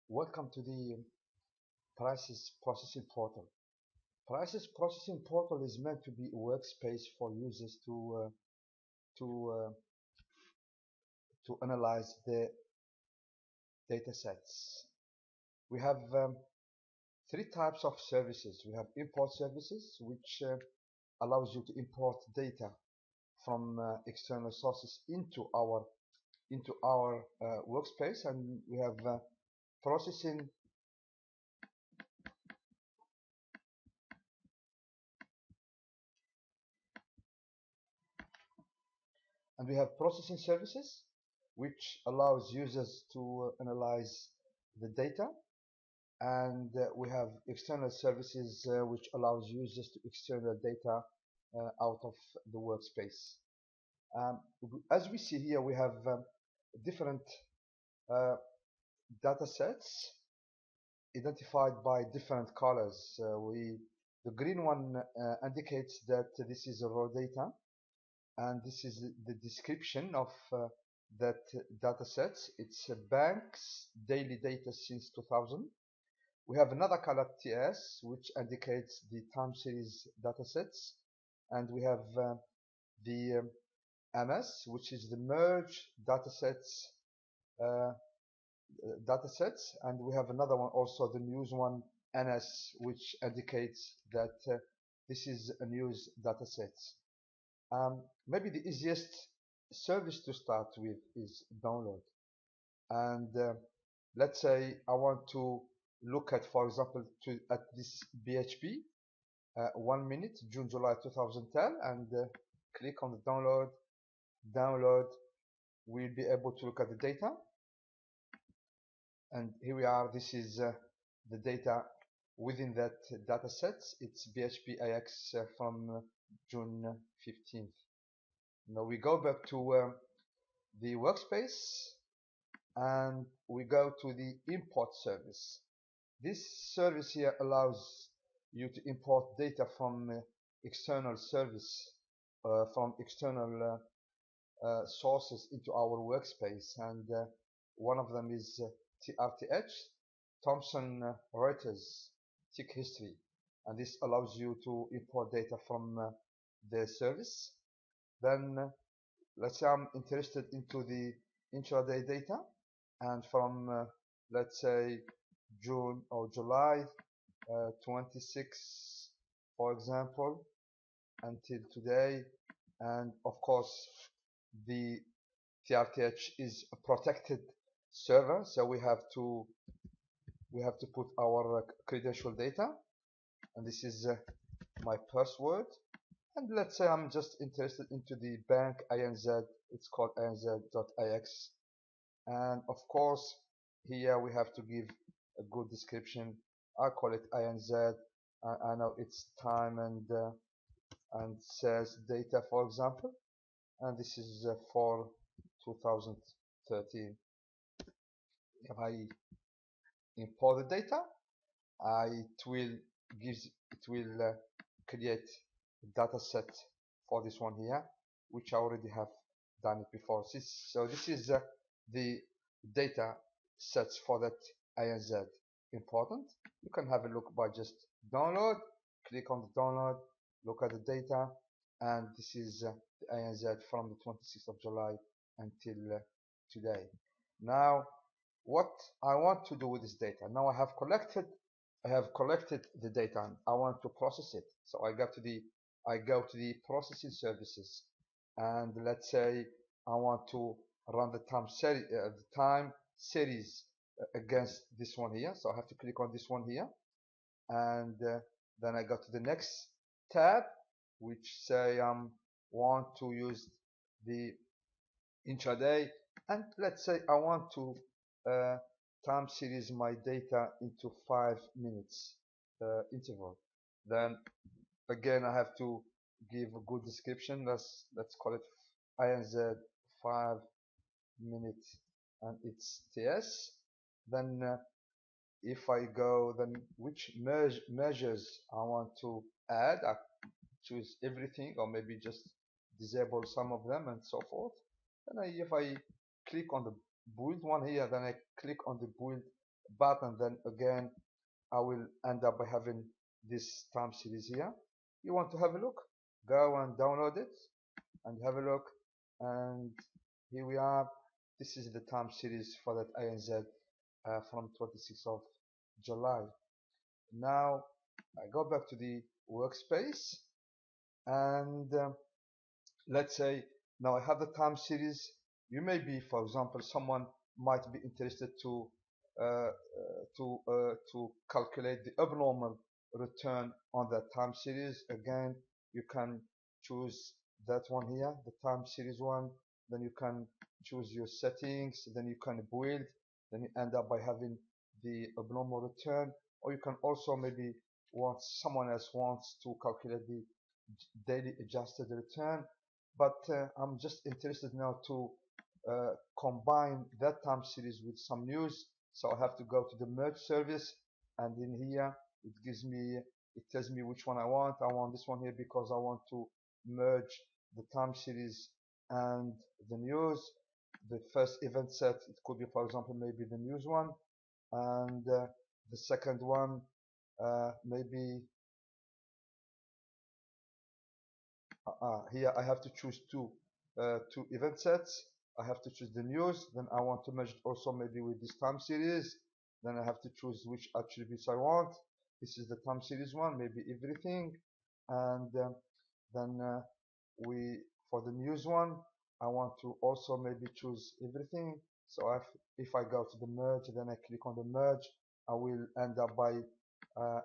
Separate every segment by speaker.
Speaker 1: Welcome to the Prices Processing Portal. Prices Processing Portal is meant to be a workspace for users to uh, to analyze the data sets. We have three types of services. We have import services, which allows you to import data from external sources into our workspace, and we have processing and we have processing services, which allows users to analyze the data, and we have external services which allows users to external data out of the workspace. As we see here, we have different uh, data sets identified by different colors. The green one indicates that this is raw data, and this is the description of that data sets. It's banks daily data since 2000. We have another color TS, which indicates the time series datasets, and we have the MS, which is the merge uh, datasets, and we have another one also, the news one, NS, which indicates that this is a news dataset. Maybe the easiest service to start with is download. And let's say I want to look at, for example, at this BHP 1 minute, June, July 2010, and click on the download. Download, we'll be able to look at the data. And here we are. This is the data within that data set. It's BHP AX from June 15th. Now we go back to the workspace and we go to the import service. This service here allows you to import data from external service, from external sources into our workspace, and one of them is TRTH, Thomson Reuters Tick History, and this allows you to import data from the service. Then let's say I'm interested into the intraday data, and from let's say June or July 26, for example, until today, and of course the TRTH is a protected server, so we have to put our credential data, and this is my password. And let's say I'm just interested into the bank ANZ. It's called ANZ.AX, and of course here we have to give a good description. I call it ANZ. I know it's time and says data, for example, and this is for 2013. If I import the data, it will create a data set for this one here, which I already have done it before. So this is the data sets for that ANZ important. You can have a look by just download, click on the download, look at the data, and this is the ANZ from the 26th of July until today. Now what I want to do with this data. Now I have collected the data and I want to process it. So I go to the processing services, and let's say I want to run the time series against this one here. So I have to click on this one here, and then I go to the next tab, which say want to use the intraday, and let's say I want to time series my data into 5 minutes interval. Then again I have to give a good description. Let's call it INZ 5 minutes and it's TS. Then if I go, then which measures I want to add, I choose everything or maybe just disable some of them and so forth. Then if I click on the build one here, then I click on the build button, then again I will end up by having this time series here. You want to have a look, go and download it and have a look, and here we are. This is the time series for that ANZ from 26th of July. Now I go back to the workspace, and let's say now I have the time series. You may be, for example, someone might be interested uh, to calculate the abnormal return on that time series. Again, you can choose that one here, the time series one. Then you can choose your settings. Then you can build. Then you end up by having the abnormal return. Or you can also maybe someone else wants to calculate the daily adjusted return, but I'm just interested now to combine that time series with some news. So I have to go to the merge service, and in here it tells me which one I want. I want this one here because I want to merge the time series and the news. The first event set, it could be, for example, maybe the news one, and the second one maybe here I have to choose two event sets. I have to choose the news. Then I want to merge it also maybe with this time series. Then I have to choose which attributes I want. This is the time series one, maybe everything. And then we for the news one, I want to also maybe choose everything. So if I go to the merge, then I click on the merge, I will end up by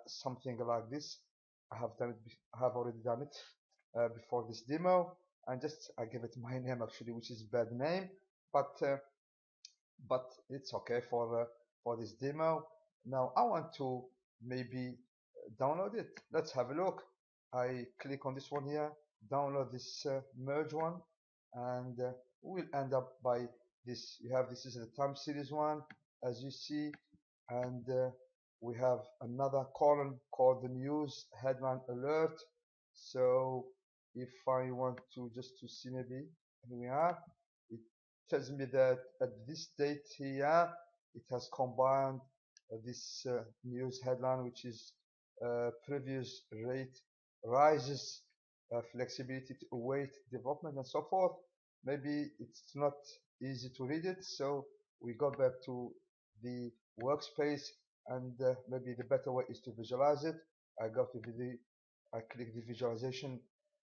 Speaker 1: something like this. I have done it. I have already done it before this demo, and just I give it my name actually, which is bad name, but it's okay for this demo. Now I want to maybe download it. Let's have a look. I click on this one here, download this merge one, and we'll end up by this. You have this is the time series one, as you see, and we have another column called the news headline alert. So if I want to just to see, maybe here we are, it tells me that at this date here it has combined this news headline, which is previous rate rises, flexibility to await development, and so forth. Maybe it's not easy to read it, so we go back to the workspace, and maybe the better way is to visualize it. I go to I click the visualization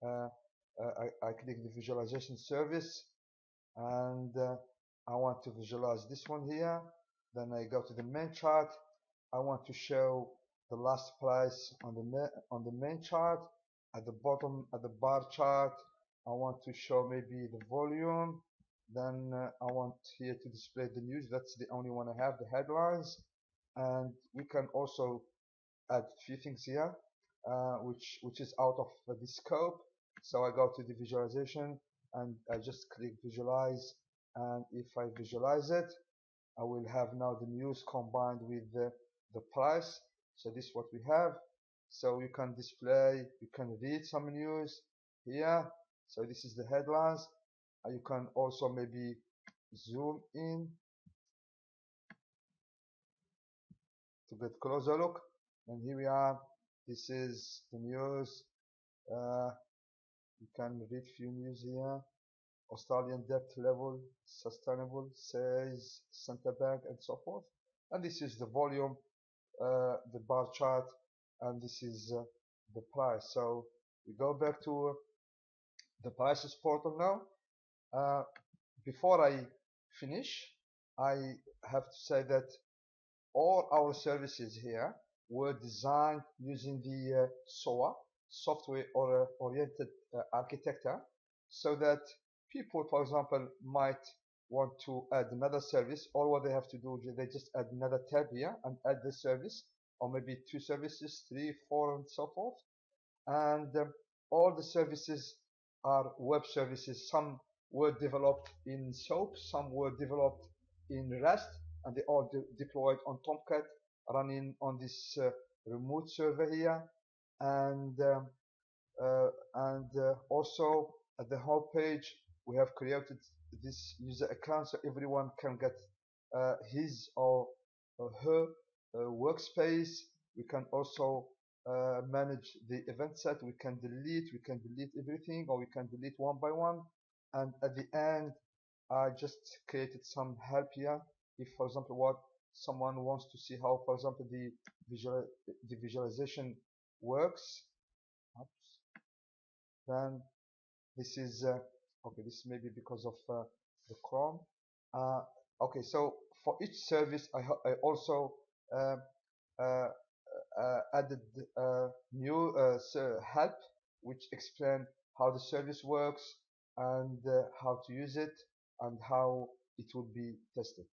Speaker 1: uh, I click the visualization service, and I want to visualize this one here. Then I go to the main chart. I want to show the last price on the main chart. At the bottom, at the bar chart, I want to show maybe the volume. Then I want here to display the news. That's the only one I have, the headlines. And we can also add a few things here, which is out of the scope. So I go to the visualization, and I just click visualize, and if I visualize it, I will have now the news combined with the price. So this is what we have. So you can display, you can read some news here. So this is the headlines. You can also maybe zoom in to get closer look. And here we are. This is the news. Uh, you can read few news here. Australian debt level sustainable, says central bank, and so forth. And this is the volume, the bar chart, and this is the price. So we go back to the prices portal now. Uh, before I finish, I have to say that all our services here were designed using the SOA, software oriented architecture, so that people, for example, might want to add another service. All what they have to do is they just add another tab here and add the service, or maybe two services, three, four, and so forth. And all the services are web services. Some were developed in SOAP, some were developed in REST, and they all deployed on Tomcat, running on this remote server here. And also at the home page, we have created this user account so everyone can get his or her workspace. We can also manage the event set. We can delete everything, or we can delete one by one. And at the end, I just created some help here. If, for example, what someone wants to see how, for example, the visualization works, oops, then this is okay. This may be because of the Chrome. Uh, okay, so for each service, I also uh, uh, added new help which explain how the service works and how to use it and how it will be tested.